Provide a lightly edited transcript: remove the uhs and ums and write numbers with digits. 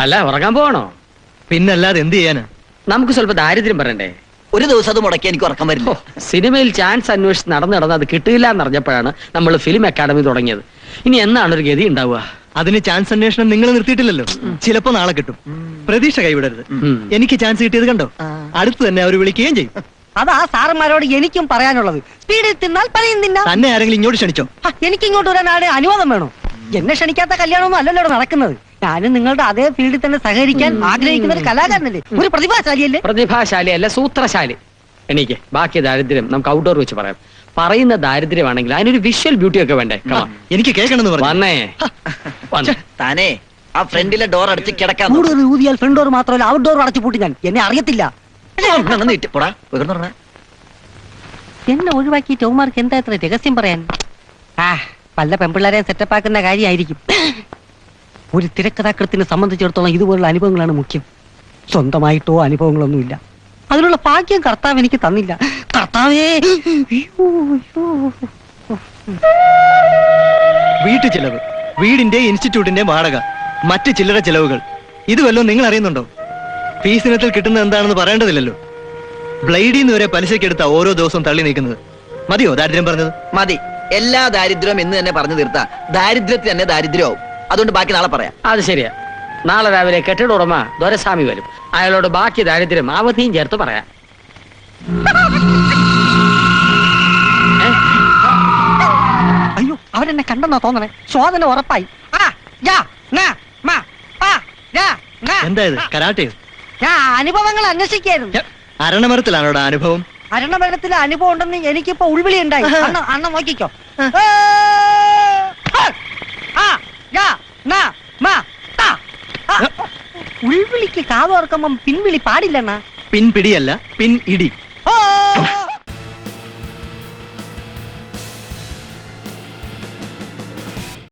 അല്ല ഉറങ്ങാൻ പോകണോ? പിന്നല്ലാതെ എന്ത് ചെയ്യാനാ? നമുക്ക് സ്വല്പം ദാരിദ്ര്യം പറയണ്ടേ? ഒരു ദിവസം അത് മുടക്കി എനിക്ക് ഉറക്കം വരില്ല. സിനിമയിൽ ചാൻസ് അന്വേഷിച്ച് നടന്ന് അത് കിട്ടില്ല എന്നറിഞ്ഞപ്പോഴാണ് നമ്മൾ ഫിലിം അക്കാദമി തുടങ്ങിയത്. ഇനി എന്നാണ് ഒരു ഗതി ഉണ്ടാവുക? അതിന് ചാൻസ് അന്വേഷണം നിങ്ങൾ നിർത്തിയിട്ടില്ലല്ലോ. ചിലപ്പോ നാളെ കിട്ടും. പ്രതീക്ഷ കൈവിടരുത്. എനിക്ക് ചാൻസ് കിട്ടിയത് കണ്ടോ, അടുത്ത് തന്നെ അവർ വിളിക്കുകയും ചെയ്യും. അതാ സാറന്മാരോട് എനിക്കും പറയാനുള്ളത്. സ്പീഡിൽ തിന്നാൽ പനിയും തിന്നാ. തന്നെ ആരെങ്കിലും ഇങ്ങോട്ട് ക്ഷണിച്ചോ? എനിക്ക് ഇങ്ങോട്ട് വരാൻ ആരുടെ അനുവാദം വേണോ? എന്നെ ക്ഷണിക്കാത്ത കല്യാണമൊന്നും അല്ലല്ലോ ഇവിടെ നടക്കുന്നത്. ഞാനും നിങ്ങളുടെ അതേ ഫീൽഡിൽ തന്നെ സഹകരിക്കാൻ ആഗ്രഹിക്കുന്ന ഒരു കലാകാരനല്ലേ, ഒരു പ്രതിഭാശാലിയല്ലേ? പ്രതിഭാശാലി അല്ല, സൂത്രശാലി. എനിക്ക് ബാക്കി ദാരിദ്ര്യം നമുക്ക് ഔട്ട്ഡോർ വെച്ച് പറയാം. പറയുന്ന ദാരിദ്ര്യമാണെങ്കിൽ അതിനൊരു വിഷ്വൽ ബ്യൂട്ടി ഒക്കെ വേണ്ടേ? എനിക്ക് കേൾക്കണമെന്ന് പറഞ്ഞു. വന്നേ താനേ ആ ഫ്രണ്ടിലെ ഡോർ അടച്ച് കിടക്കാൻ കൂടുതൽ ഊതിയാൽ ഫ്രണ്ട് ഡോർ മാത്രമല്ല ഔട്ട് ഡോർ അടച്ചു പൂട്ടി ഞാൻ. എന്നെ അറിയത്തില്ല. എന്നെ ഒഴിവാക്കി ടോമാർക്ക് എന്താ ഇത്ര രഹസ്യം പറയാൻ? പല പെമ്പിള്ളേരെ സെറ്റപ്പ് ആക്കുന്ന കാര്യമായിരിക്കും. ഒരു തിരക്കഥാകൃത്തിനെ സംബന്ധിച്ചിടത്തോളം ഇതുപോലുള്ള അനുഭവങ്ങളാണ് മുഖ്യം. സ്വന്തമായിട്ടോ അനുഭവങ്ങളൊന്നുമില്ല. അതിനുള്ള ഭാഗ്യം കർത്താവ് എനിക്ക് തന്നില്ല. കർത്താവേ, വീട്ടു ചെലവ്, വീടിന്റെ ഇൻസ്റ്റിറ്റ്യൂട്ടിന്റെ വാടക, മറ്റ് ചില്ലറ ചെലവുകൾ, ഇത് വല്ലതും നിങ്ങൾ അറിയുന്നുണ്ടോ? ഫീസിനത്തിൽ കിട്ടുന്നത് എന്താണെന്ന് പറയേണ്ടതില്ലല്ലോ. ബ്ലൈഡിന്ന് വരെ പലിശക്കെടുത്ത ഓരോ ദിവസവും തള്ളി നീക്കുന്നത്. മതിയോ ദാരിദ്ര്യം പറഞ്ഞത്? മതി. എല്ലാ ദാരിദ്ര്യവും എന്ന് തന്നെ പറഞ്ഞു തീർത്താ ദാരിദ്ര്യത്തിൽ തന്നെ ദാരിദ്ര്യമാവും. അതുകൊണ്ട് ബാക്കി നാളെ പറയാം. അത് ശരിയാ. നാളെ രാവിലെ കെട്ടിട ഉടമ ദൊരസ്വാമി വരും. അയാളോട് ബാക്കി ദാരിദ്ര്യം അവധിയും ചേർത്ത് പറയാം. അയ്യോ, അവരെന്നെ കണ്ടെന്നാ തോന്നണേ. സ്വാതന ഉറപ്പായി. എന്തായത്, കരാട്ടയോ? ഞാൻ അനുഭവങ്ങൾ അന്വേഷിക്കായിരുന്നു. അരണമരത്തിലാണോടാ അനുഭവം? അരണമരത്തിലെ അനുഭവം ഉണ്ടെന്ന് എനിക്കിപ്പോ ഉൾവിളി ഉണ്ടായി. അണ്ണ നോക്കിക്കോ. ഉൾവിളിക്ക് കാതോർക്കുമ്പം പിൻവിളി പാടില്ലെന്നാ. പിൻപിടിയല്ല, പിൻ ഇടി.